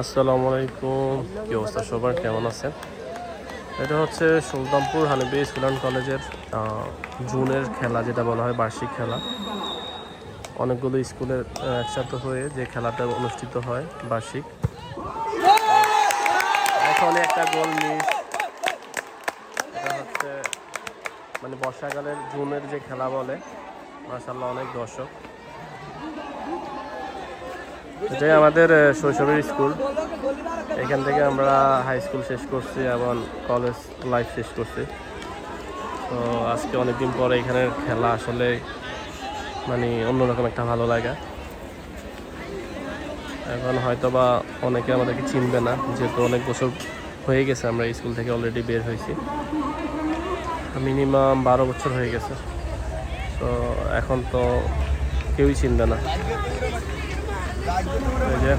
আসসালামু আলাইকুম। কি অবস্থা সবার, কেমন আছেন? এটা হচ্ছে সুলতানপুর হানিফি স্কুল অ্যান্ড কলেজের জুনের খেলা, যেটা বলা হয় বার্ষিক খেলা। অনেকগুলো স্কুলের একসাথে হয়ে যে খেলাটা অনুষ্ঠিত হয় বার্ষিক। এখন একটা গোল মিস। এটা হচ্ছে মানে বর্ষাকালের জুনের যে খেলা বলে, মাশাআল্লাহ অনেক দর্শক। এটাই আমাদের শৈশবের স্কুল। এখান থেকে আমরা হাই স্কুল শেষ করছি এবং কলেজ লাইফ শেষ করছি। তো আজকে অনেকদিন পরে এখানের খেলা আসলে মানে অন্যরকম একটা ভালো লাগা। এখন হয়তো বা অনেকে আমাদেরকে চিনবে না, যেহেতু অনেক বছর হয়ে গেছে আমরা স্কুল থেকে অলরেডি বের হয়েছি। মিনিমাম 12 বছর হয়ে গেছে। তো এখন তো কেউই চিনবে না। এই যে